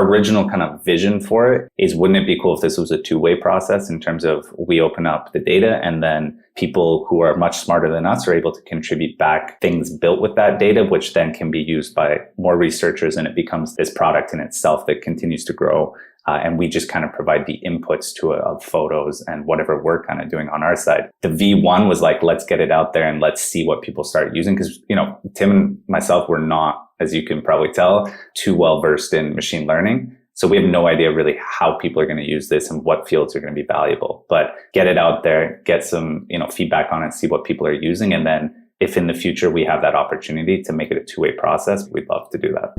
our original kind of vision for it is, wouldn't it be cool if this was a two-way process in terms of we open up the data and then people who are much smarter than us are able to contribute back things built with that data, which then can be used by more researchers, and it becomes this product in itself that continues to grow. And we just kind of provide the inputs to of photos and whatever we're kind of doing on our side. The V1 was like, let's get it out there and let's see what people start using. Because, Tim and myself were not, as you can probably tell, too well versed in machine learning. So we have no idea really how people are going to use this and what fields are going to be valuable. But get it out there, get some, feedback on it, see what people are using. And then if in the future we have that opportunity to make it a two-way process, we'd love to do that.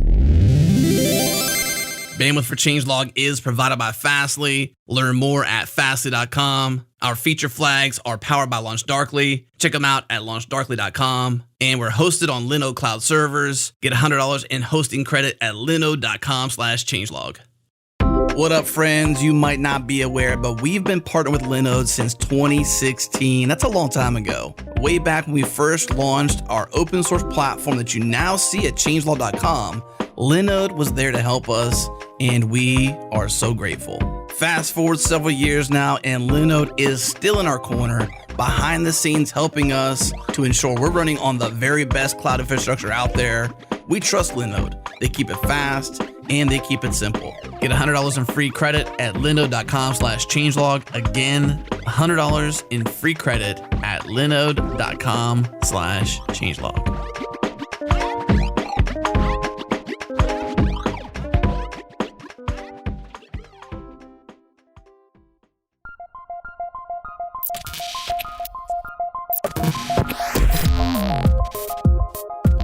Bandwidth for Changelog is provided by Fastly. Learn more at fastly.com. Our feature flags are powered by LaunchDarkly. Check them out at launchdarkly.com. And we're hosted on Linode Cloud servers. Get $100 in hosting credit at linode.com/changelog. What up, friends? You might not be aware, but we've been partnered with Linode since 2016. That's a long time ago. Way back when we first launched our open source platform that you now see at changelog.com, Linode was there to help us, and we are so grateful. Fast forward several years now, and Linode is still in our corner, behind the scenes helping us to ensure we're running on the very best cloud infrastructure out there. We trust Linode. They keep it fast, and they keep it simple. Get $100 in free credit at linode.com/changelog. Again, $100 in free credit at linode.com/changelog.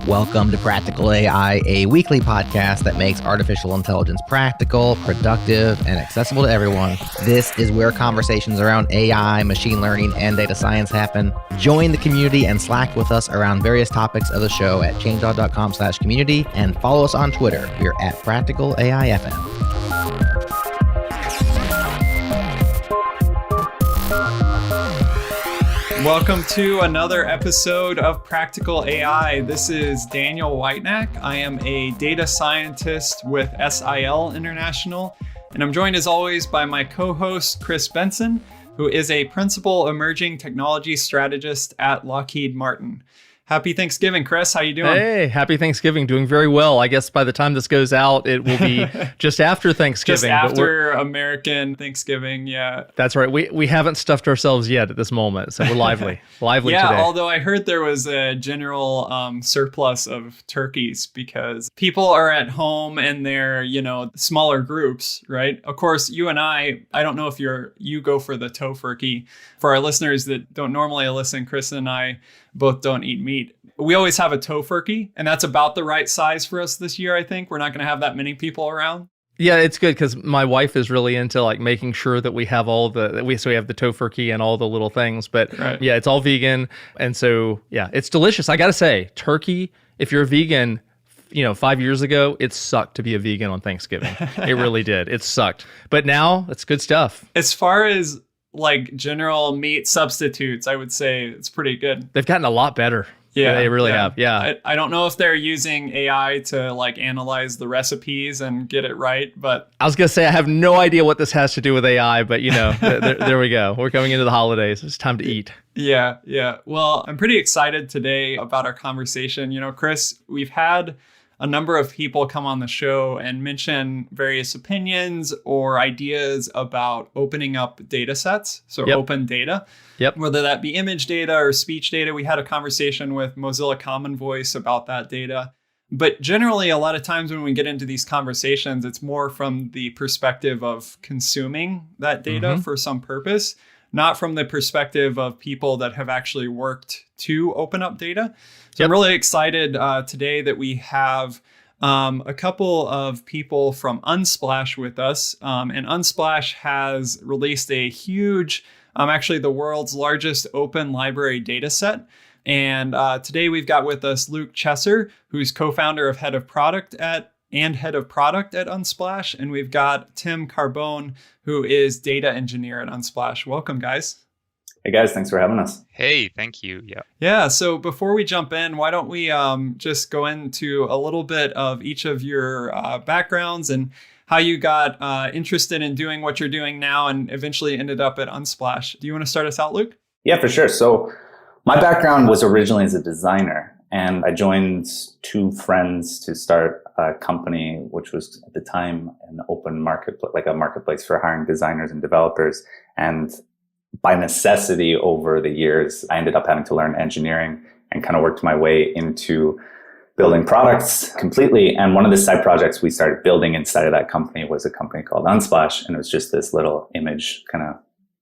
Welcome to Practical AI, a weekly podcast that makes artificial intelligence practical, productive, and accessible to everyone. This is where conversations around AI, machine learning, and data science happen. Join the community and Slack with us around various topics of the show at changelog.com/community, and follow us on Twitter. We're at Practical AI FM. Welcome to another episode of Practical AI. This is Daniel Whitenack. I am a data scientist with SIL International, and I'm joined as always by my co-host, Chris Benson, who is a principal emerging technology strategist at Lockheed Martin. Happy Thanksgiving, Chris. How you doing? Hey, happy Thanksgiving. Doing very well. I guess by the time this goes out, it will be just after Thanksgiving. Just after American Thanksgiving, yeah. That's right. We haven't stuffed ourselves yet at this moment, so we're lively today. Although I heard there was a general surplus of turkeys because people are at home and they're, smaller groups, right? Of course, you and I don't know if you go for the tofurkey. For our listeners that don't normally listen, Chris and I both don't eat meat. We always have a tofurkey, and that's about the right size for us this year, I think. We're not going to have that many people around. Yeah, it's good because my wife is really into like making sure that we have all we have the tofurkey and all the little things. But right. Yeah, it's all vegan. And so, yeah, it's delicious. I got to say, turkey, if you're a vegan, 5 years ago, it sucked to be a vegan on Thanksgiving. It really did. It sucked. But now it's good stuff. As far as like general meat substitutes, I would say it's pretty good. They've gotten a lot better. Yeah, they really have. Yeah. I don't know if they're using AI to like analyze the recipes and get it right, but I was going to say, I have no idea what this has to do with AI, but there we go. We're coming into the holidays. It's time to eat. Yeah. Well, I'm pretty excited today about our conversation. Chris, we've had a number of people come on the show and mention various opinions or ideas about opening up data sets, so open data. Yep. Whether that be image data or speech data. We had a conversation with Mozilla Common Voice about that data. But generally, a lot of times when we get into these conversations, it's more from the perspective of consuming that data for some purpose, not from the perspective of people that have actually worked to open up data. So I'm really excited today that we have a couple of people from Unsplash with us. And Unsplash has released a huge, actually the world's largest open library data set. And today we've got with us Luke Chesser, who's co-founder of Head of Product at Unsplash. And we've got Tim Carbone, who is data engineer at Unsplash. Welcome, guys. Hey guys, thanks for having us. Hey, thank you. Yeah. So before we jump in, why don't we just go into a little bit of each of your backgrounds and how you got interested in doing what you're doing now and eventually ended up at Unsplash. Do you want to start us out, Luke? Yeah, for sure. So my background was originally as a designer, and I joined two friends to start a company, which was at the time an open marketplace, like a marketplace for hiring designers and developers. And by necessity over the years, I ended up having to learn engineering and kind of worked my way into building products completely. And one of the side projects we started building inside of that company was a company called Unsplash. And it was just this little image kind of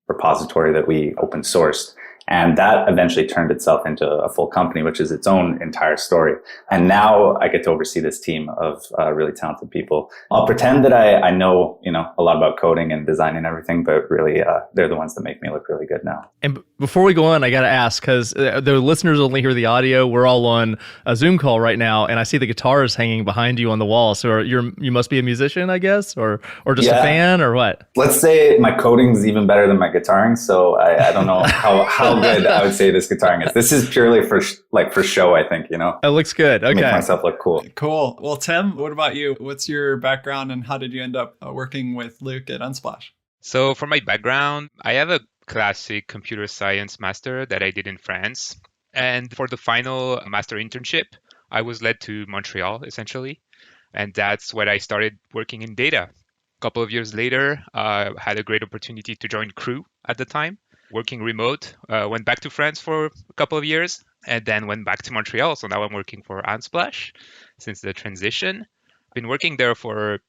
repository that we open sourced. And that eventually turned itself into a full company, which is its own entire story. And now I get to oversee this team of really talented people. I'll pretend that I know, a lot about coding and design and everything, but really they're the ones that make me look really good now. And before we go on, I got to ask, because the listeners only hear the audio. We're all on a Zoom call right now, and I see the guitars hanging behind you on the wall. So you must be a musician, I guess, or just a fan, or what? Let's say my coding's even better than my guitaring. So I don't know how good I would say this guitaring is. This is purely for show, I think, It looks good. Okay. Make myself look cool. Cool. Well, Tim, what about you? What's your background and how did you end up working with Luke at Unsplash? So for my background, I have a classic computer science master that I did in France. And for the final master internship, I was led to Montreal, essentially. And that's when I started working in data. A couple of years later, I had a great opportunity to join Crew at the time, working remote. Went back to France for a couple of years and then went back to Montreal. So now I'm working for Unsplash since the transition. Been working there for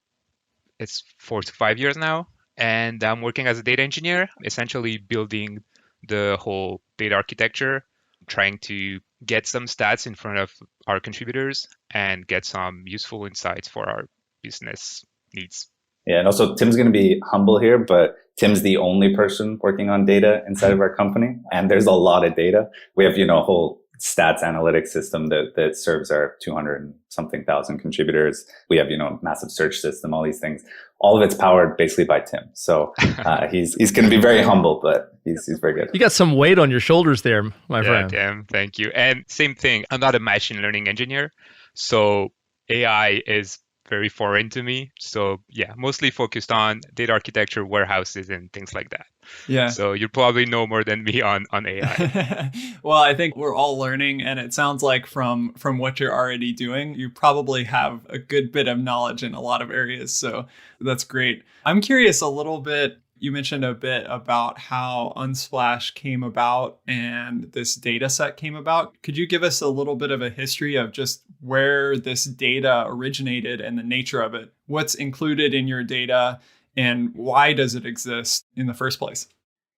4 to 5 years now. And I'm working as a data engineer, essentially building the whole data architecture, trying to get some stats in front of our contributors and get some useful insights for our business needs. Yeah, and also Tim's going to be humble here, but Tim's the only person working on data inside of our company. And there's a lot of data. We have, a whole stats analytics system that serves our 200 and something thousand contributors. We have, massive search system, all these things. All of it's powered basically by Tim. So he's going to be very humble, but he's very good. You got some weight on your shoulders there, my friend. Tim, thank you. And same thing, I'm not a machine learning engineer. So AI is very foreign to me. So yeah, mostly focused on data architecture, warehouses, and things like that. Yeah. So you probably know more than me on AI. Well, I think we're all learning, and it sounds like from what you're already doing, you probably have a good bit of knowledge in a lot of areas. So that's great. I'm curious a little bit. You mentioned a bit about how Unsplash came about and this data set came about. Could you give us a little bit of a history of just where this data originated and the nature of it? What's included in your data and why does it exist in the first place?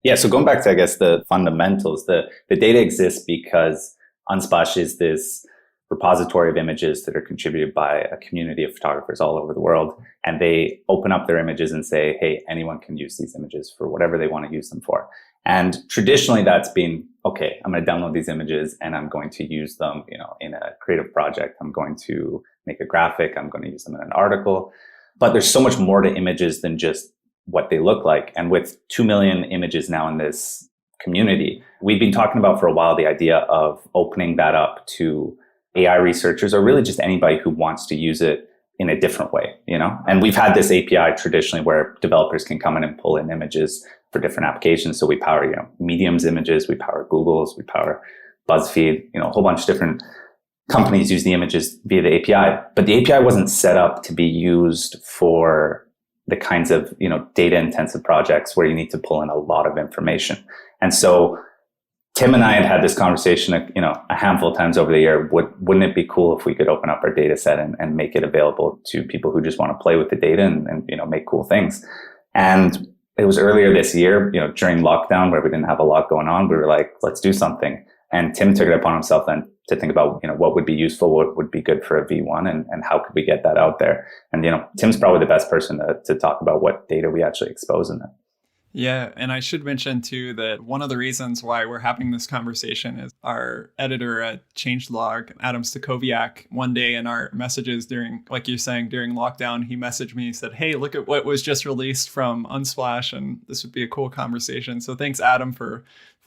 Yeah, so going back to, I guess, the fundamentals, the data exists because Unsplash is this repository of images that are contributed by a community of photographers all over the world. And they open up their images and say, hey, anyone can use these images for whatever they want to use them for. And traditionally that's been, okay, I'm going to download these images and I'm going to use them, in a creative project. I'm going to make a graphic. I'm going to use them in an article. But there's so much more to images than just what they look like. And with 2 million images now in this community, we've been talking about for a while the idea of opening that up to AI researchers or really just anybody who wants to use it in a different way, And we've had this API traditionally where developers can come in and pull in images for different applications. So we power, Medium's images, we power Google's, we power BuzzFeed, a whole bunch of different companies use the images via the API. But the API wasn't set up to be used for the kinds of, data intensive projects where you need to pull in a lot of information. And so Tim and I had this conversation, a handful of times over the year. Wouldn't it be cool if we could open up our data set and make it available to people who just want to play with the data and make cool things? And it was earlier this year, during lockdown where we didn't have a lot going on, we were like, let's do something. And Tim took it upon himself then to think about, what would be useful, what would be good for a V1 and how could we get that out there? And, Tim's probably the best person to talk about what data we actually expose in it. Yeah, and I should mention too that one of the reasons why we're having this conversation is our editor at Changelog, Adam Stakoviak, one day in our messages during, like you're saying, during lockdown, he messaged me and said, hey, look at what was just released from Unsplash, and this would be a cool conversation. So thanks, Adam, for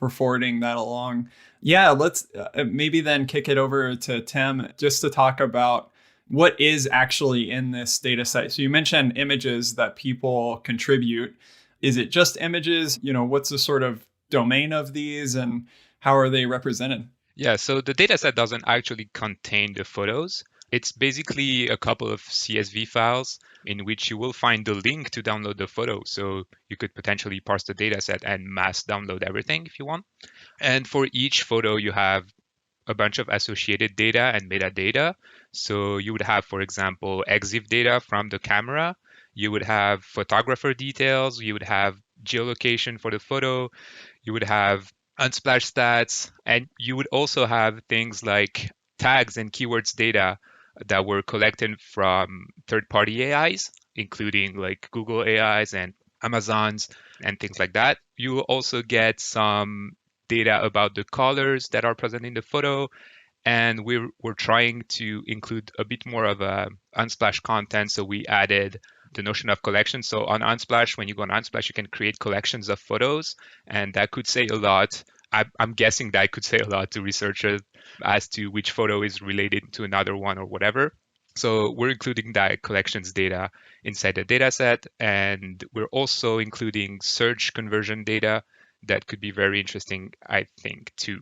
forwarding that along. Yeah, let's maybe then kick it over to Tim just to talk about what is actually in this data set? So you mentioned images that people contribute. Is it just images? What's the sort of domain of these and how are they represented? Yeah, so the dataset doesn't actually contain the photos. It's basically a couple of CSV files in which you will find the link to download the photo. So you could potentially parse the dataset and mass download everything if you want. And for each photo, you have a bunch of associated data and metadata. So you would have, for example, EXIF data from the camera. You would have photographer details. You would have geolocation for the photo. You would have Unsplash stats. And you would also have things like tags and keywords data that were collected from third-party AIs, including like Google AIs and Amazon's and things like that. You will also get some data about the colors that are present in the photo. And we're trying to include a bit more of a Unsplash content. So we added the notion of collection. So on Unsplash, when you go on Unsplash, you can create collections of photos. And that could say a lot. I'm guessing that could say a lot to researchers as to which photo is related to another one or whatever. So we're including that collections data inside the dataset. And we're also including search conversion data that could be very interesting, I think, too.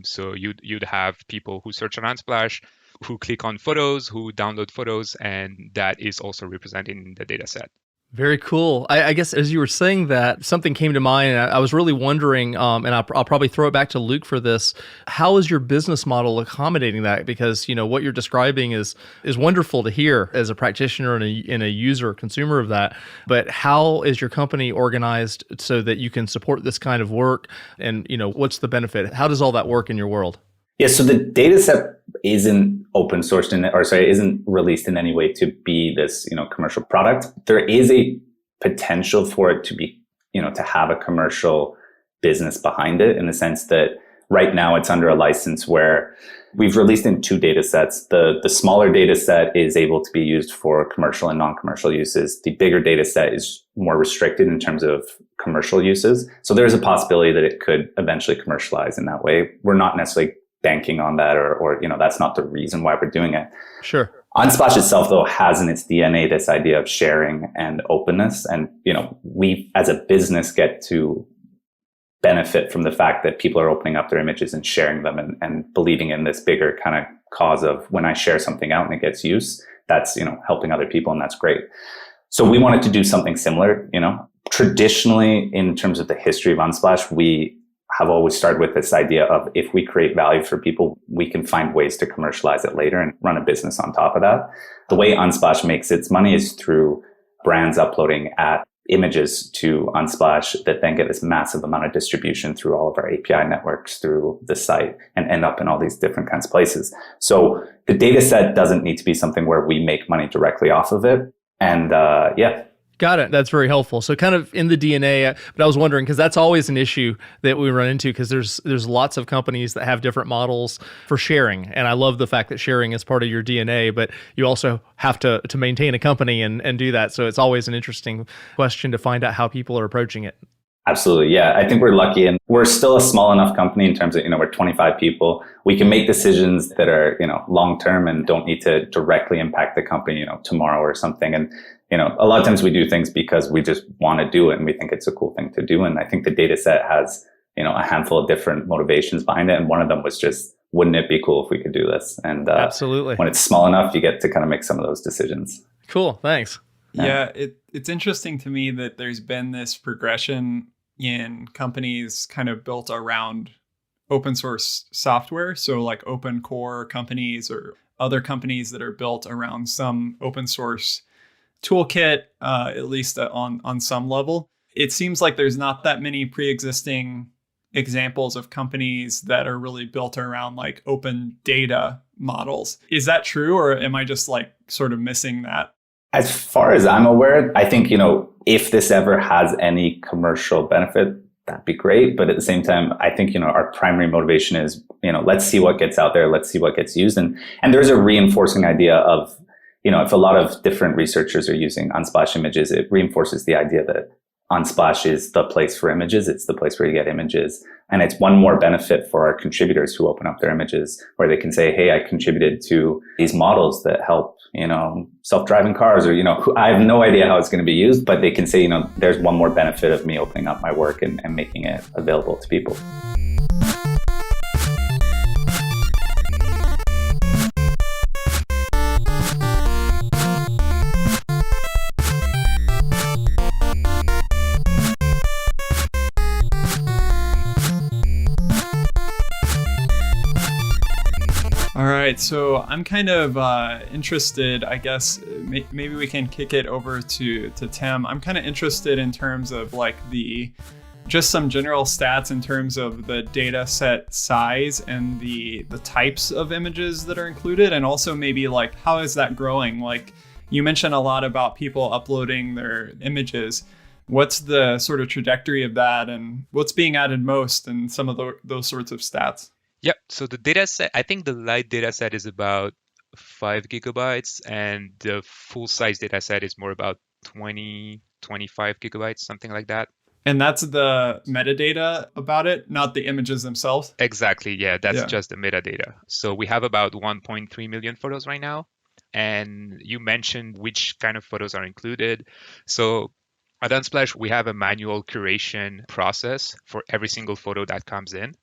So you'd have people who search on Unsplash, who click on photos, who download photos, and that is also represented in the dataset. Very cool. I guess as you were saying that, something came to mind, and I was really wondering, and I'll probably throw it back to Luke for this. How is your business model accommodating that? Because what you're describing is wonderful to hear as a practitioner and a user, consumer of that. But how is your company organized so that you can support this kind of work? And what's the benefit? How does all that work in your world? Yeah, so the dataset isn't open sourced isn't released in any way to be this, commercial product. There is a potential for it to be, to have a commercial business behind it, in the sense that right now it's under a license where we've released in 2 datasets. The smaller dataset is able to be used for commercial and non-commercial uses. The bigger dataset is more restricted in terms of commercial uses. So there's a possibility that it could eventually commercialize in that way. We're not necessarily banking on that, or that's not the reason why we're doing it. Sure. Unsplash itself, though, has in its DNA this idea of sharing and openness. And, we as a business get to benefit from the fact that people are opening up their images and sharing them and believing in this bigger kind of cause of, when I share something out and it gets use, that's, helping other people, and that's great. So we wanted to do something similar. Traditionally, in terms of the history of Unsplash, we have always started with this idea of, if we create value for people, we can find ways to commercialize it later and run a business on top of that. The way Unsplash makes its money is through brands uploading images to Unsplash that then get this massive amount of distribution through all of our API networks through the site and end up in all these different kinds of places. So the data set doesn't need to be something where we make money directly off of it. And Got it. That's very helpful. So kind of in the DNA, but I was wondering, because that's always an issue that we run into, because there's lots of companies that have different models for sharing. And I love the fact that sharing is part of your DNA, but you also have to maintain a company and do that. So it's always an interesting question to find out how people are approaching it. Absolutely. Yeah. I think we're lucky, and we're still a small enough company in terms of, we're 25 people. We can make decisions that are, long-term and don't need to directly impact the company, tomorrow or something. And, a lot of times we do things because we just want to do it and we think it's a cool thing to do. And I think the data set has, a handful of different motivations behind it. And one of them was just, wouldn't it be cool if we could do this? And absolutely, when it's small enough, you get to kind of make some of those decisions. Cool. Thanks. Yeah. It's interesting to me that there's been this progression in companies kind of built around open source software. So like open core companies or other companies that are built around some open source toolkit, at least on some level. It seems like there's not that many pre-existing examples of companies that are really built around like open data models. Is that true, or am I just like sort of missing that? As far as I'm aware, I think, if this ever has any commercial benefit, that'd be great. But at the same time, I think, our primary motivation is, let's see what gets out there. Let's see what gets used. And there's a reinforcing idea of, if a lot of different researchers are using Unsplash images, it reinforces the idea that Unsplash is the place for images. It's the place where you get images. And it's one more benefit for our contributors who open up their images where they can say, hey, I contributed to these models that help, self-driving cars, or, I have no idea how it's going to be used, but they can say, there's one more benefit of me opening up my work and making it available to people. All right, so I'm kind of interested, I guess, maybe we can kick it over to Tim. I'm kind of interested in terms of like just some general stats in terms of the data set size and the types of images that are included, and also maybe like how is that growing? Like you mentioned a lot about people uploading their images. What's the sort of trajectory of that, and what's being added most, and some of those sorts of stats? Yep. So the data set, I think the light data set is about 5 gigabytes, and the full size data set is more about 20, 25 gigabytes, something like that. And that's the metadata about it, not the images themselves? Exactly. Yeah, that's just the metadata. So we have about 1.3 million photos right now. And you mentioned which kind of photos are included. So at Unsplash, we have a manual curation process for every single photo that comes in.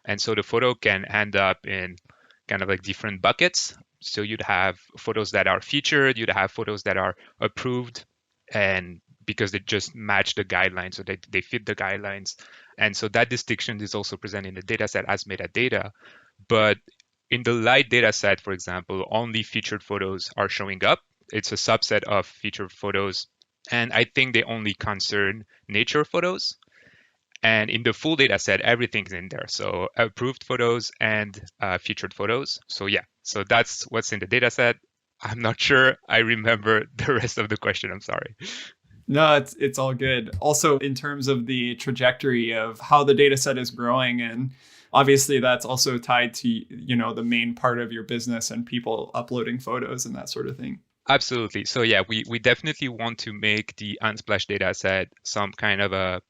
And so the photo can end up in kind of like different buckets. So you'd have photos that are featured, you'd have photos that are approved, and because they just match the guidelines, so they fit the guidelines. And so that distinction is also present in the dataset as metadata. But in the light dataset, for example, only featured photos are showing up. It's a subset of featured photos. And I think they only concern nature photos. And in the full data set, everything's in there. So approved photos and featured photos. So so that's what's in the data set. I'm not sure I remember the rest of the question. I'm sorry. No, it's all good. Also, in terms of the trajectory of how the data set is growing, and obviously that's also tied to, the main part of your business and people uploading photos and that sort of thing. Absolutely. So we definitely want to make the Unsplash data set some kind of a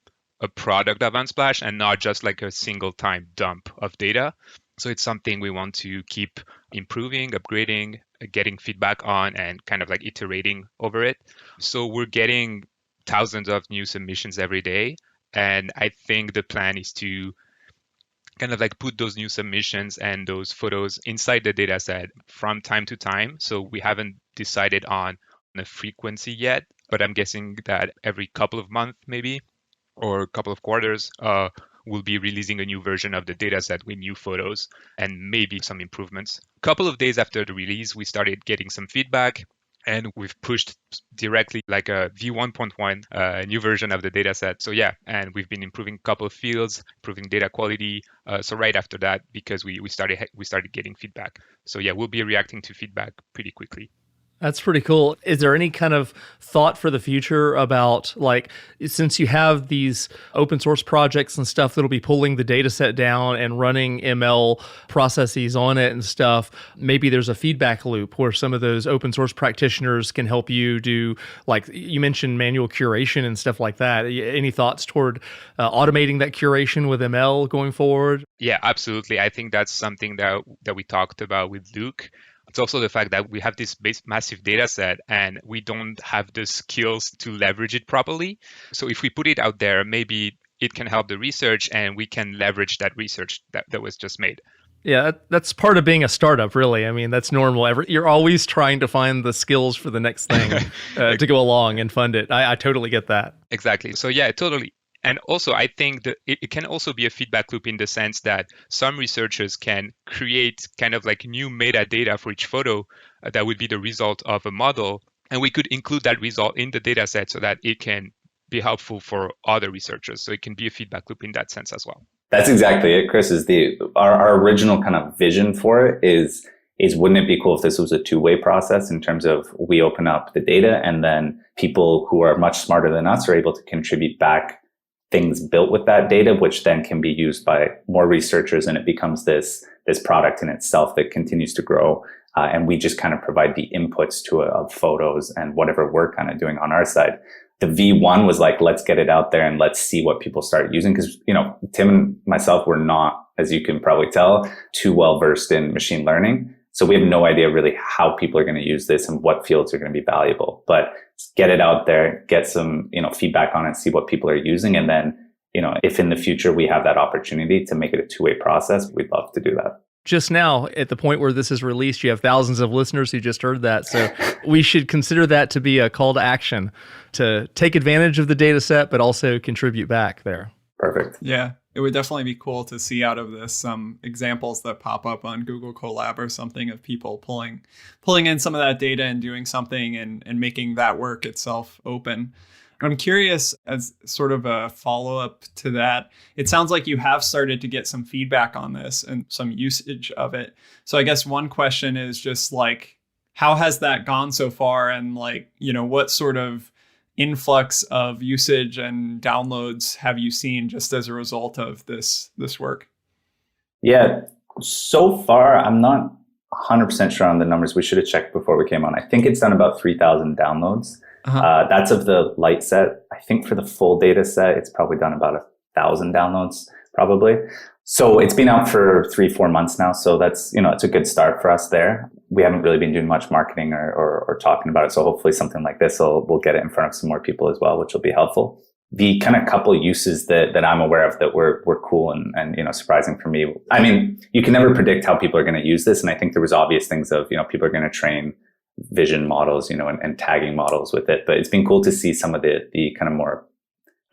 product of Unsplash and not just like a single time dump of data. So it's something we want to keep improving, upgrading, getting feedback on, and kind of like iterating over it. So we're getting thousands of new submissions every day. And I think the plan is to kind of like put those new submissions and those photos inside the data set from time to time. So we haven't decided on a frequency yet, but I'm guessing that every couple of months maybe, or a couple of quarters, we'll be releasing a new version of the dataset with new photos and maybe some improvements. A couple of days after the release, we started getting some feedback, and we've pushed directly like a V1.1 new version of the dataset. So and we've been improving a couple of fields, improving data quality. So right after that, because we started getting feedback. So we'll be reacting to feedback pretty quickly. That's pretty cool. Is there any kind of thought for the future about, like, since you have these open source projects and stuff that'll be pulling the data set down and running ML processes on it and stuff, maybe there's a feedback loop where some of those open source practitioners can help you do, like you mentioned, manual curation and stuff like that. Any thoughts toward automating that curation with ML going forward? Yeah, absolutely. I think that's something that we talked about with Luke. It's also the fact that we have this massive data set and we don't have the skills to leverage it properly. So if we put it out there, maybe it can help the research and we can leverage that research that was just made. Yeah, that's part of being a startup, really. I mean, that's normal. You're always trying to find the skills for the next thing to go along and fund it. I totally get that. Exactly. So totally. And also, I think that it can also be a feedback loop in the sense that some researchers can create kind of like new metadata for each photo that would be the result of a model. And we could include that result in the data set so that it can be helpful for other researchers. So it can be a feedback loop in that sense as well. That's exactly it, Chris. Our original kind of vision for it is wouldn't it be cool if this was a two-way process in terms of we open up the data and then people who are much smarter than us are able to contribute back things built with that data, which then can be used by more researchers, and it becomes this product in itself that continues to grow. And we just kind of provide the inputs to of photos and whatever we're kind of doing on our side. The V1 was like, let's get it out there and let's see what people start using. Because, Tim and myself were not, as you can probably tell, too well versed in machine learning. So we have no idea really how people are going to use this and what fields are going to be valuable. But get it out there, get some, feedback on it, see what people are using. And then, if in the future we have that opportunity to make it a two-way process, we'd love to do that. Just now, at the point where this is released, you have thousands of listeners who just heard that. So we should consider that to be a call to action to take advantage of the data set, but also contribute back there. Perfect. Yeah, it would definitely be cool to see out of this some examples that pop up on Google Colab or something of people pulling in some of that data and doing something and making that work itself open. I'm curious, as sort of a follow-up to that, it sounds like you have started to get some feedback on this and some usage of it. So I guess one question is just like, how has that gone so far? And like, what sort of influx of usage and downloads have you seen just as a result of this work? Yeah, so far, I'm not 100% sure on the numbers. We should have checked before we came on. I think it's done about 3,000 downloads. That's of the light set. I think for the full data set, it's probably done about 1,000 downloads, probably. So it's been out for 3-4 months now. So that's, it's a good start for us there. We haven't really been doing much marketing or talking about it. So hopefully something like this we'll get it in front of some more people as well, which will be helpful. The kind of couple uses that I'm aware of that were cool and surprising for me. I mean, you can never predict how people are going to use this. And I think there was obvious things of, people are going to train vision models, and tagging models with it. But it's been cool to see some of the kind of more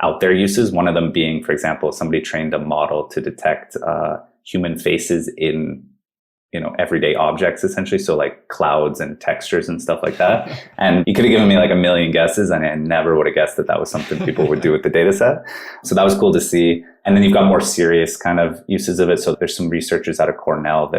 out there uses. One of them being, for example, somebody trained a model to detect human faces in, everyday objects, essentially. So like clouds and textures and stuff like that. And you could have given me like a million guesses and I never would have guessed that was something people would do with the data set. So that was cool to see. And then you've got more serious kind of uses of it. So there's some researchers out of Cornell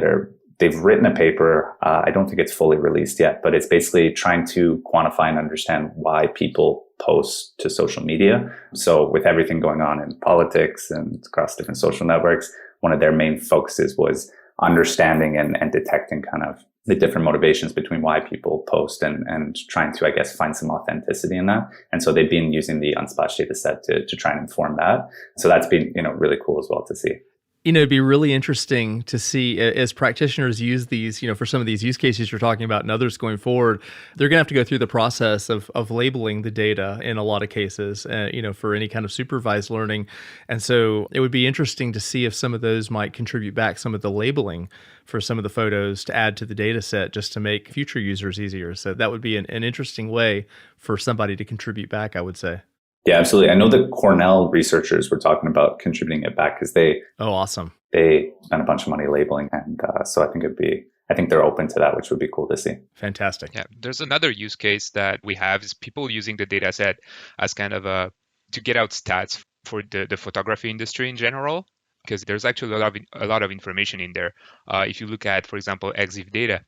they've written a paper. I don't think it's fully released yet, but it's basically trying to quantify and understand why people post to social media. So with everything going on in politics and across different social networks, one of their main focuses was understanding and detecting kind of the different motivations between why people post and trying to, I guess, find some authenticity in that. And so they've been using the Unsplash data set to try and inform that. So that's been, really cool as well to see. It'd be really interesting to see as practitioners use these, for some of these use cases you're talking about and others going forward, they're going to have to go through the process of labeling the data in a lot of cases, for any kind of supervised learning. And so it would be interesting to see if some of those might contribute back some of the labeling for some of the photos to add to the data set just to make future users easier. So that would be an interesting way for somebody to contribute back, I would say. Yeah, absolutely. I know the Cornell researchers were talking about contributing it back because awesome. They spent a bunch of money labeling. And so I think they're open to that, which would be cool to see. Fantastic. Yeah, there's another use case that we have is people using the data set as kind of to get out stats for the photography industry in general, because there's actually a lot of information in there. If you look at, for example, EXIF data,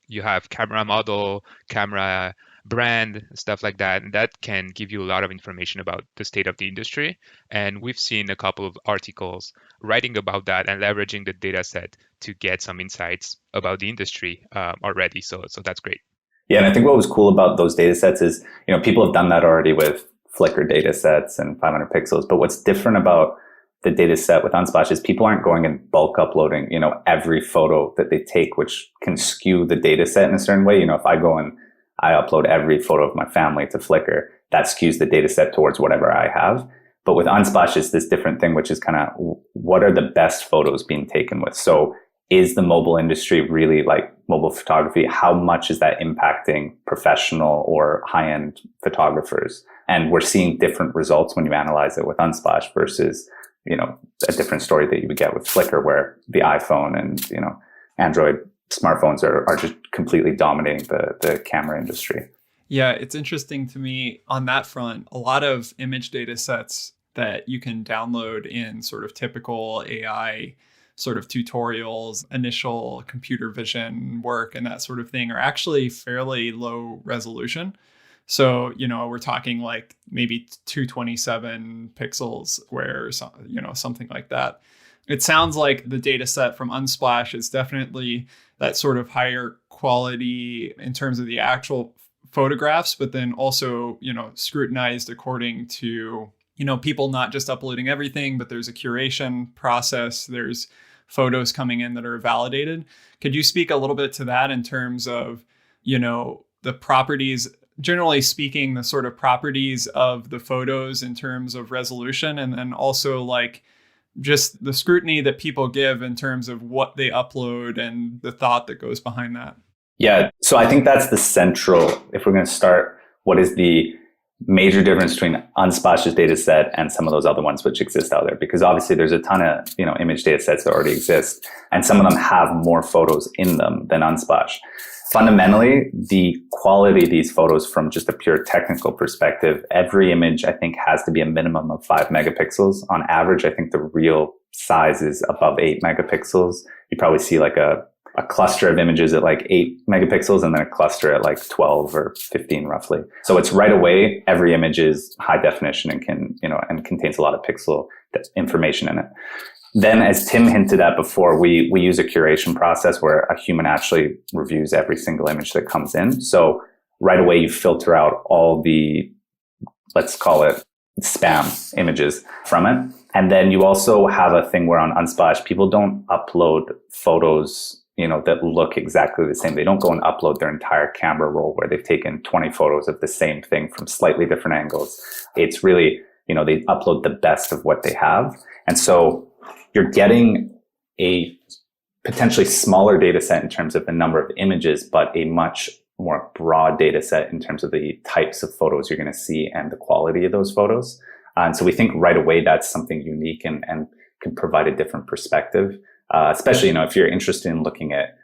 you have camera model, camera brand, stuff like that. And that can give you a lot of information about the state of the industry. And we've seen a couple of articles writing about that and leveraging the data set to get some insights about the industry already. So that's great. Yeah, and I think what was cool about those data sets is, people have done that already with Flickr data sets and 500 pixels. But what's different about the data set with Unsplash is people aren't going and bulk uploading, every photo that they take, which can skew the data set in a certain way. If I go and I upload every photo of my family to Flickr, that skews the data set towards whatever I have. But with Unsplash, it's this different thing, which is kind of what are the best photos being taken with? So is the mobile industry really like mobile photography? How much is that impacting professional or high-end photographers? And we're seeing different results when you analyze it with Unsplash versus, a different story that you would get with Flickr, where the iPhone and, Android smartphones are just completely dominating the camera industry. Yeah, it's interesting to me on that front. A lot of image data sets that you can download in sort of typical AI sort of tutorials, initial computer vision work and that sort of thing are actually fairly low resolution. So, we're talking like maybe 227 pixels square, something like that. It sounds like the data set from Unsplash is definitely that sort of higher quality in terms of the actual photographs, but then also, scrutinized according to, people not just uploading everything, but there's a curation process. There's photos coming in that are validated. Could you speak a little bit to that in terms of, the properties, generally speaking, the sort of properties of the photos in terms of resolution, and then also like just the scrutiny that people give in terms of what they upload and the thought that goes behind that? Yeah. So I think that's the central, if we're going to start, what is the major difference between Unsplash's data set and some of those other ones which exist out there? Because obviously there's a ton of, image data sets that already exist, and some of them have more photos in them than Unsplash. Fundamentally, the quality of these photos from just a pure technical perspective, every image, I think, has to be a minimum of 5 megapixels. On average, I think the real size is above 8 megapixels. You probably see like a cluster of images at like 8 megapixels and then a cluster at like 12 or 15 roughly. So it's right away, every image is high definition and and contains a lot of pixel information in it. Then, as Tim hinted at before, we use a curation process where a human actually reviews every single image that comes in. So right away, you filter out all the, let's call it spam images from it. And then you also have a thing where on Unsplash, people don't upload photos, that look exactly the same. They don't go and upload their entire camera roll where they've taken 20 photos of the same thing from slightly different angles. It's really, they upload the best of what they have. And so you're getting a potentially smaller data set in terms of the number of images, but a much more broad data set in terms of the types of photos you're going to see and the quality of those photos. And so we think right away that's something unique and can provide a different perspective, especially, if you're interested in looking at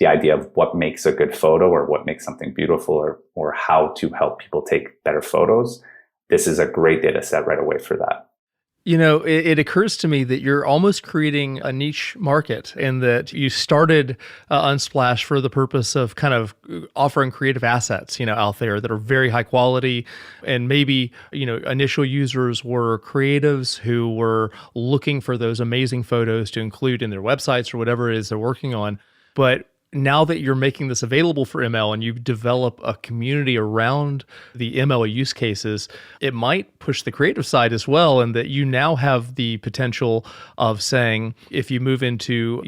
the idea of what makes a good photo or what makes something beautiful or how to help people take better photos. This is a great data set right away for that. It occurs to me that you're almost creating a niche market, and that you started Unsplash for the purpose of kind of offering creative assets, out there that are very high quality. And maybe, initial users were creatives who were looking for those amazing photos to include in their websites or whatever it is they're working on. But now that you're making this available for ML and you develop a community around the ML use cases, it might push the creative side as well, and that you now have the potential of saying, if you move into,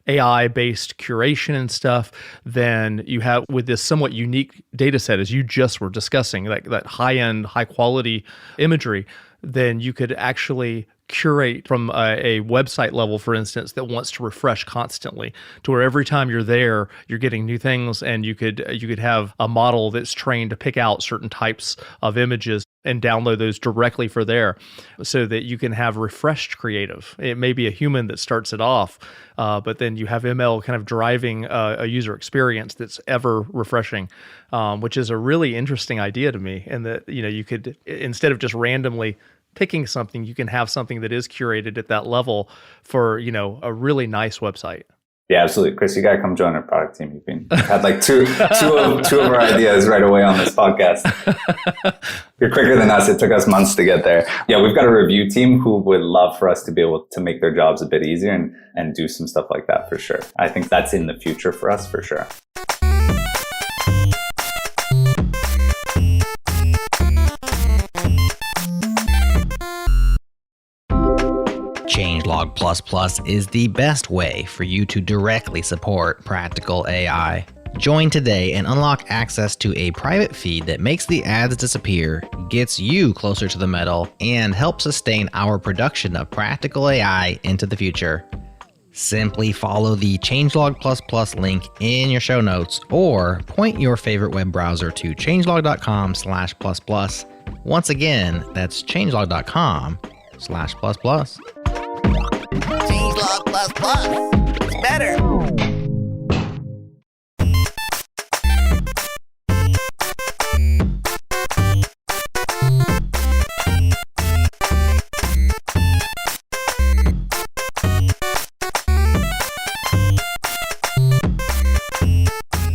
AI-based curation and stuff, then you have, with this somewhat unique data set, as you just were discussing, that high-end, high-quality imagery, then you could actually curate from a website level, for instance, that wants to refresh constantly, to where every time you're there, you're getting new things, and you could have a model that's trained to pick out certain types of images and download those directly for there, so that you can have refreshed creative. It may be a human that starts it off, but then you have ML kind of driving a user experience that's ever refreshing, which is a really interesting idea to me. And that, you could, instead of just randomly picking something, you can have something that is curated at that level for, a really nice website. Yeah, absolutely. Chris, you got to come join our product team. You've had like two of our ideas right away on this podcast. You're quicker than us. It took us months to get there. Yeah, we've got a review team who would love for us to be able to make their jobs a bit easier and do some stuff like that for sure. I think that's in the future for us for sure. Changelog++ is the best way for you to directly support practical AI. Join today and unlock access to a private feed that makes the ads disappear, gets you closer to the metal, and helps sustain our production of practical AI into the future. Simply follow the Changelog++ link in your show notes, or point your favorite web browser to changelog.com/++. Once again, that's changelog.com/++. Changelog++. It's better.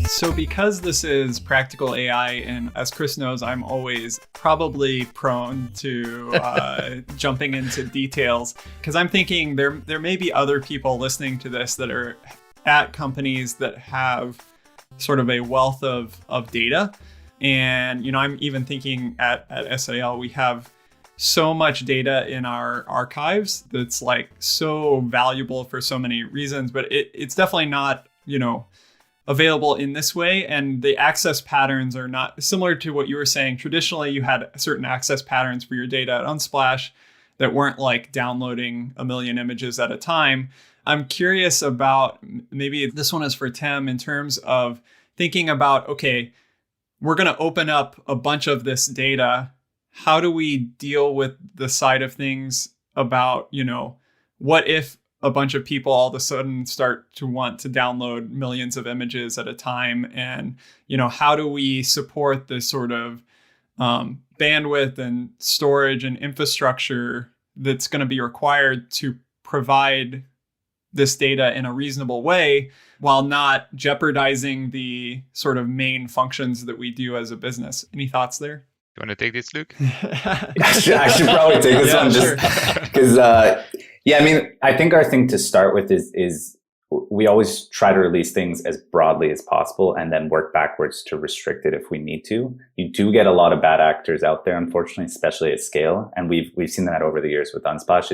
So because this is practical AI, and as Chris knows, I'm always probably prone to jumping into details, because I'm thinking there may be other people listening to this that are at companies that have sort of a wealth of data. And, I'm even thinking at SAL, we have so much data in our archives that's like so valuable for so many reasons, but it's definitely not, available in this way. And the access patterns are not similar to what you were saying. Traditionally, you had certain access patterns for your data at Unsplash that weren't like downloading a million images at a time. I'm curious about, maybe this one is for Tim, in terms of thinking about, okay, we're going to open up a bunch of this data. How do we deal with the side of things about, what if a bunch of people all of a sudden start to want to download millions of images at a time? And, how do we support the sort of bandwidth and storage and infrastructure that's going to be required to provide this data in a reasonable way while not jeopardizing the sort of main functions that we do as a business? Any thoughts there? You want to take this, Luke? I should probably take this one just because, I think our thing to start with is we always try to release things as broadly as possible and then work backwards to restrict it if we need to. You do get a lot of bad actors out there, unfortunately, especially at scale. And we've seen that over the years with Unsplash.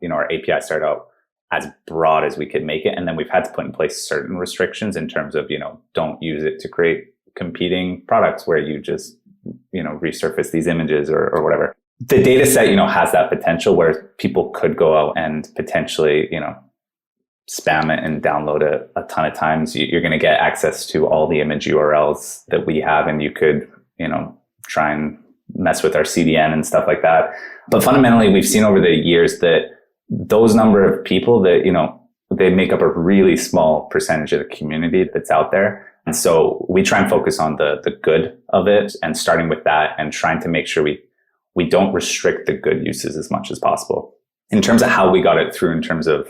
Our API started out as broad as we could make it. And then we've had to put in place certain restrictions in terms of, don't use it to create competing products where you just, resurface these images or whatever. The data set, has that potential where people could go out and potentially, spam it and download it a ton of times. You're going to get access to all the image URLs that we have, and you could, try and mess with our CDN and stuff like that. But fundamentally, we've seen over the years that those number of people that, they make up a really small percentage of the community that's out there. And so we try and focus on the good of it and starting with that and trying to make sure we don't restrict the good uses as much as possible. In terms of how we got it through, in terms of,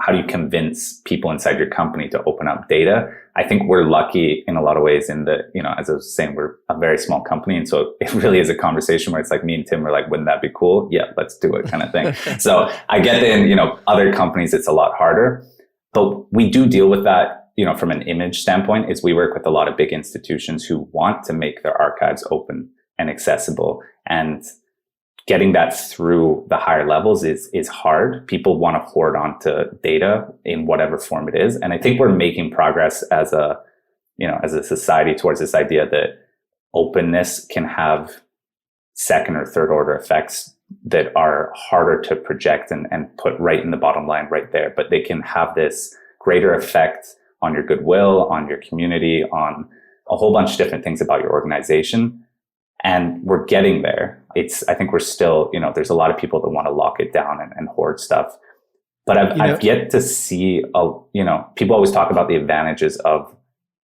how do you convince people inside your company to open up data? I think we're lucky in a lot of ways in that, as I was saying, we're a very small company. And so it really is a conversation where it's like me and Tim are like, wouldn't that be cool? Yeah, let's do it kind of thing. So I get that in, other companies, it's a lot harder, but we do deal with that. From an image standpoint, is we work with a lot of big institutions who want to make their archives open and accessible, and getting that through the higher levels is hard. People want to hoard onto data in whatever form it is. And I think we're making progress as a society towards this idea that openness can have second or third order effects that are harder to project and put right in the bottom line right there, but they can have this greater effect on your goodwill, on your community, on a whole bunch of different things about your organization. And we're getting there. I think we're still, there's a lot of people that want to lock it down and hoard stuff. But I've yet to see, people always talk about the advantages of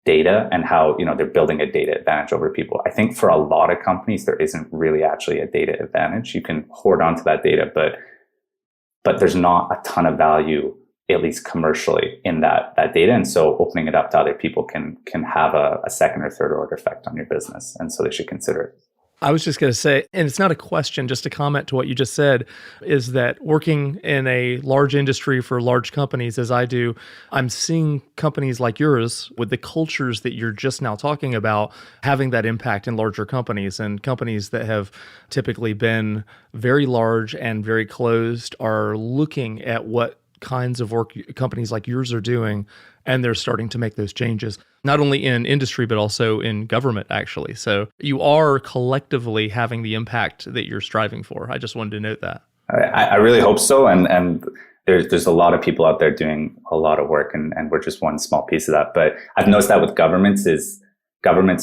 data and how, they're building a data advantage over people. I think for a lot of companies, there isn't really actually a data advantage. You can hoard onto that data, but there's not a ton of value, at least commercially, in that data. And so opening it up to other people can have a second or third order effect on your business. And so they should consider it. I was just going to say, and it's not a question, just a comment to what you just said, is that working in a large industry for large companies, as I do, I'm seeing companies like yours with the cultures that you're just now talking about having that impact in larger companies, and companies that have typically been very large and very closed are looking at what kinds of work companies like yours are doing, and they're starting to make those changes, not only in industry, but also in government, actually. So you are collectively having the impact that you're striving for. I just wanted to note that. I really hope so. And there's a lot of people out there doing a lot of work, and we're just one small piece of that. But I've noticed that with governments,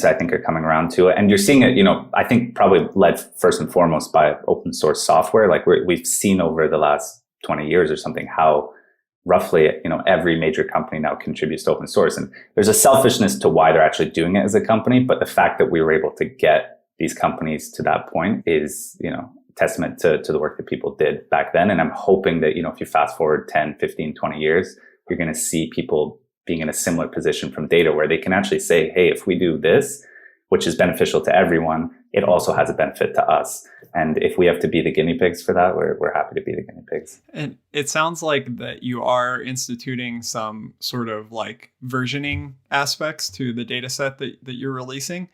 I think, are coming around to it. And you're seeing it, I think probably led first and foremost by open source software. Like we've seen over the last 20 years or something, how roughly, every major company now contributes to open source. And there's a selfishness to why they're actually doing it as a company. But the fact that we were able to get these companies to that point is, testament to the work that people did back then. And I'm hoping that, if you fast forward 10, 15, 20 years, you're going to see people being in a similar position from data where they can actually say, hey, if we do this, which is beneficial to everyone, it also has a benefit to us. And if we have to be the guinea pigs for that, we're happy to be the guinea pigs. And it sounds like that you are instituting some sort of like versioning aspects to the data set that you're releasing.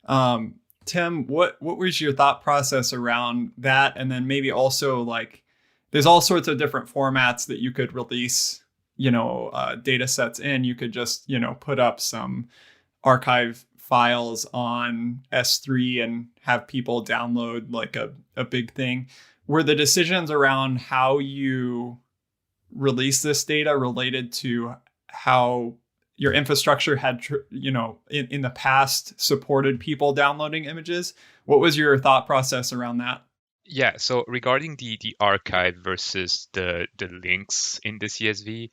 Tim, what was your thought process around that? And then maybe also like, there's all sorts of different formats that you could release, data sets in. You could just, put up some archive files on S3 and have people download like a big thing. Were the decisions around how you release this data related to how your infrastructure had, in the past supported people downloading images? What was your thought process around that? Yeah, so regarding the archive versus the links in the CSV,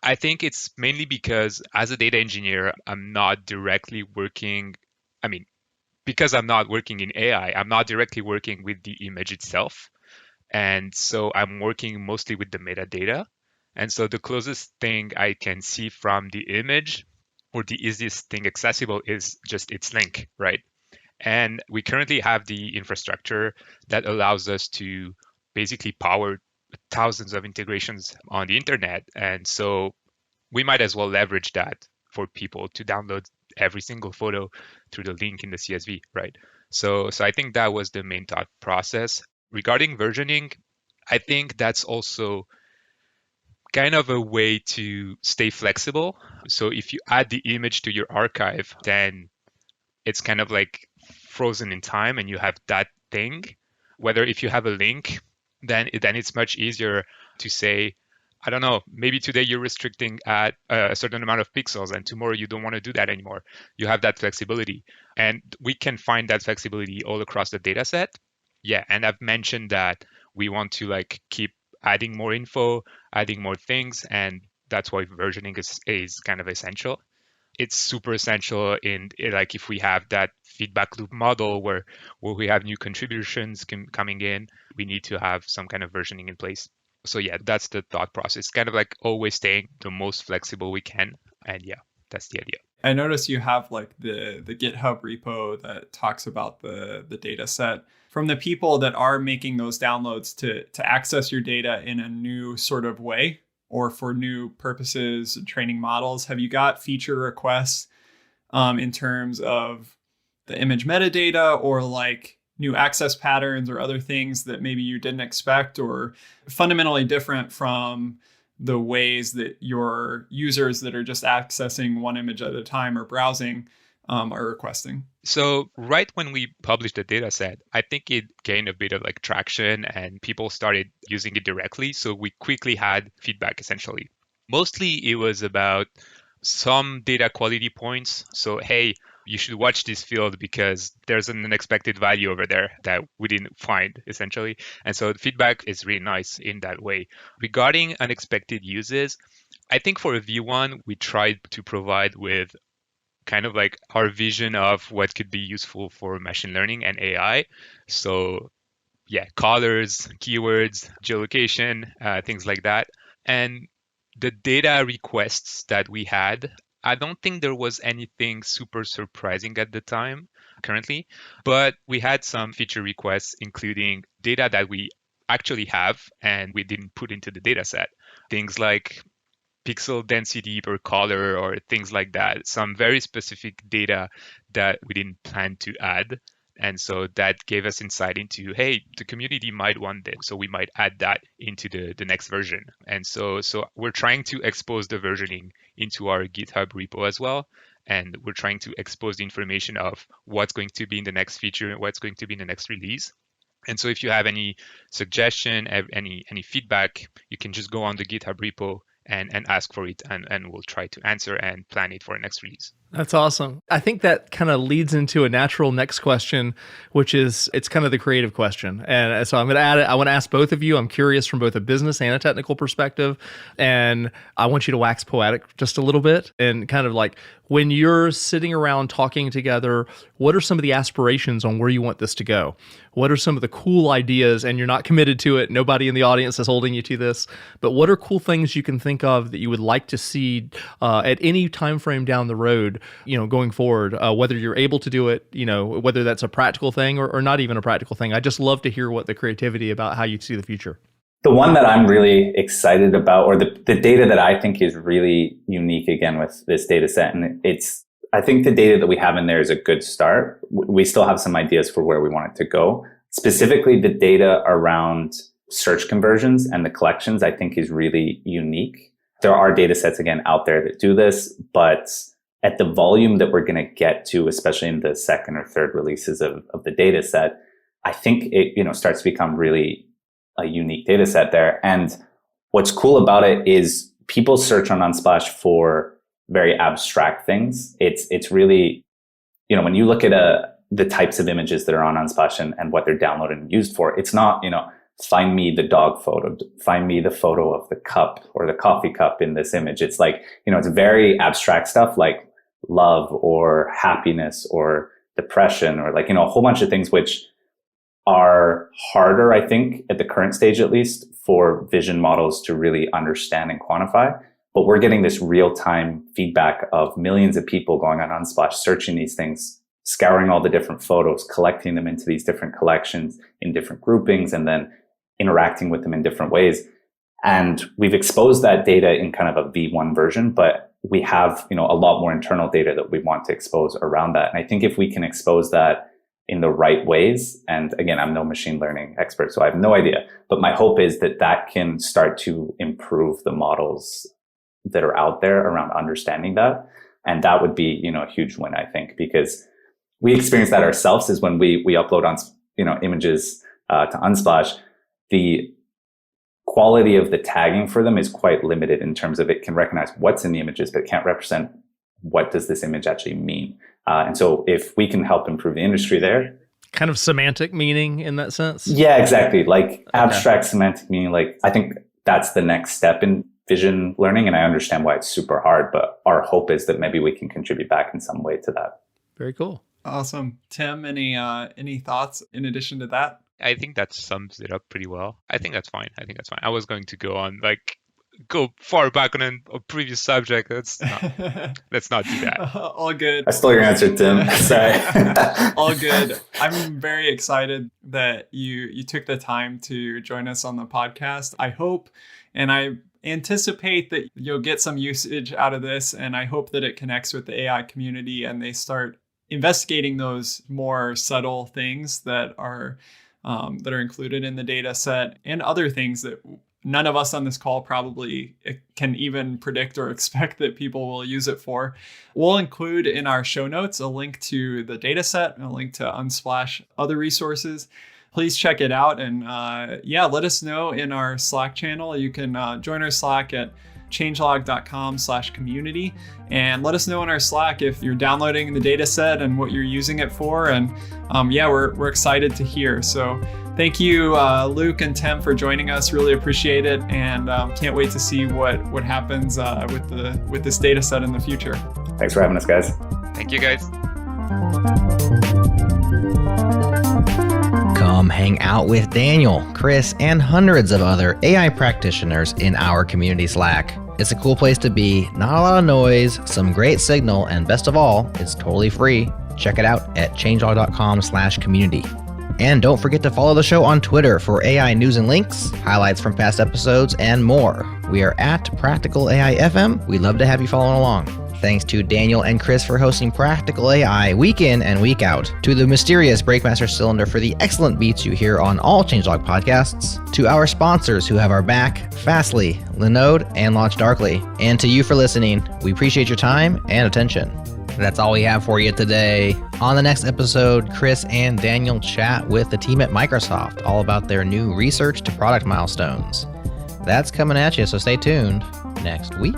I think it's mainly because as a data engineer, I'm not directly working, because I'm not working in AI, I'm not directly working with the image itself. And so I'm working mostly with the metadata. And so the closest thing I can see from the image, or the easiest thing accessible, is just its link, right? And we currently have the infrastructure that allows us to basically power thousands of integrations on the internet. And so we might as well leverage that for people to download every single photo through the link in the CSV, right? So I think that was the main thought process. Regarding versioning, I think that's also kind of a way to stay flexible. So if you add the image to your archive, then it's kind of like frozen in time and you have that thing. Whether if you have a link, then it's much easier to say, I don't know, maybe today you're restricting at a certain amount of pixels and tomorrow you don't want to do that anymore. You have that flexibility. And we can find that flexibility all across the data set. Yeah, and I've mentioned that we want to like keep adding more info, adding more things, and that's why versioning is kind of essential. It's super essential in like if we have that feedback loop model where we have new contributions coming in, we need to have some kind of versioning in place. So yeah, that's the thought process. Kind of like always staying the most flexible we can. And yeah, that's the idea. I notice you have like the GitHub repo that talks about the data set. From the people that are making those downloads to access your data in a new sort of way or for new purposes, training models, have you got feature requests in terms of the image metadata or like new access patterns or other things that maybe you didn't expect or fundamentally different from the ways that your users that are just accessing one image at a time or browsing are requesting? So right when we published the data set, I think it gained a bit of like traction and people started using it directly. So we quickly had feedback essentially. Mostly it was about some data quality points. So, hey, you should watch this field because there's an unexpected value over there that we didn't find essentially. And so the feedback is really nice in that way. Regarding unexpected uses, I think for a V1, we tried to provide with kind of like our vision of what could be useful for machine learning and AI. So yeah, colors, keywords, geolocation, things like that. And the data requests that we had, I don't think there was anything super surprising at the time currently, but we had some feature requests, including data that we actually have and we didn't put into the data set. Things like pixel density per color or things like that, some very specific data that we didn't plan to add. And so that gave us insight into, hey, the community might want this, so we might add that into the next version. And so we're trying to expose the versioning into our GitHub repo as well. And we're trying to expose the information of what's going to be in the next feature and what's going to be in the next release. And so if you have any suggestion, any feedback, you can just go on the GitHub repo and ask for it, and we'll try to answer and plan it for the next release. That's awesome. I think that kind of leads into a natural next question, which is it's kind of the creative question. And so I'm going to add it. I want to ask both of you. I'm curious from both a business and a technical perspective. And I want you to wax poetic just a little bit and kind of like when you're sitting around talking together, what are some of the aspirations on where you want this to go? What are some of the cool ideas? And you're not committed to it. Nobody in the audience is holding you to this. But what are cool things you can think of that you would like to see at any time frame down the road, going forward, whether you're able to do it, whether that's a practical thing or not even a practical thing? I just love to hear what the creativity about how you see the future. The one that I'm really excited about, or the data that I think is really unique again with this data set, and it's I think the data that we have in there is a good start. We still have some ideas for where we want it to go. Specifically, the data around search conversions and the collections, I think, is really unique. There are data sets, again, out there that do this, but at the volume that we're going to get to, especially in the second or third releases of the data set, I think it, starts to become really a unique data set there. And what's cool about it is people search on Unsplash for very abstract things. It's really, when you look at the types of images that are on Unsplash and what they're downloaded and used for, it's not, find me the dog photo, find me the photo of the cup or the coffee cup in this image. It's like, it's very abstract stuff like love or happiness or depression or like, a whole bunch of things which are harder, I think, at the current stage, at least, for vision models to really understand and quantify. But we're getting this real-time feedback of millions of people going on Unsplash, searching these things, scouring all the different photos, collecting them into these different collections in different groupings, and then interacting with them in different ways. And we've exposed that data in kind of a V1 version, but we have, a lot more internal data that we want to expose around that. And I think if we can expose that in the right ways, and again, I'm no machine learning expert, so I have no idea, but my hope is that can start to improve the models that are out there around understanding that. And that would be, a huge win, I think, because we experience that ourselves is when we upload on, images to Unsplash, the quality of the tagging for them is quite limited in terms of it can recognize what's in the images, but it can't represent what does this image actually mean. And so if we can help improve the industry there. Kind of semantic meaning in that sense? Yeah, exactly. Like abstract semantic meaning, like I think that's the next step in vision learning. And I understand why it's super hard, but our hope is that maybe we can contribute back in some way to that. Very cool. Awesome. Tim, any thoughts in addition to that? I think that sums it up pretty well. I think that's fine. I was going to go far back on a previous subject. Let's not do that. All good. I stole your answer, Tim. Sorry. All good. I'm very excited that you took the time to join us on the podcast. I hope, and I anticipate that you'll get some usage out of this, and I hope that it connects with the AI community and they start investigating those more subtle things that are included in the data set and other things that none of us on this call probably can even predict or expect that people will use it for. We'll include in our show notes a link to the data set and a link to Unsplash other resources. Please check it out and let us know in our Slack channel. You can join our Slack at changelog.com/community and let us know in our Slack if you're downloading the data set and what you're using it for. And we're excited to hear. So thank you, Luke and Tim, for joining us. Really appreciate it, and can't wait to see what happens with this data set in the future. Thanks for having us, guys. Thank you, guys. Come hang out with Daniel, Chris, and hundreds of other AI practitioners in our community Slack. It's a cool place to be, not a lot of noise, some great signal, and best of all, it's totally free. Check it out at changelog.com/community. And don't forget to follow the show on Twitter for AI news and links, highlights from past episodes, and more. We are at Practical AI FM. We'd love to have you following along. Thanks to Daniel and Chris for hosting Practical AI week in and week out, to the mysterious Breakmaster Cylinder for the excellent beats you hear on all Changelog podcasts, to our sponsors who have our back, Fastly, Linode, and LaunchDarkly, and to you for listening. We appreciate your time and attention. That's all we have for you today. On the next episode, Chris and Daniel chat with the team at Microsoft all about their new research to product milestones. That's coming at you, so stay tuned next week.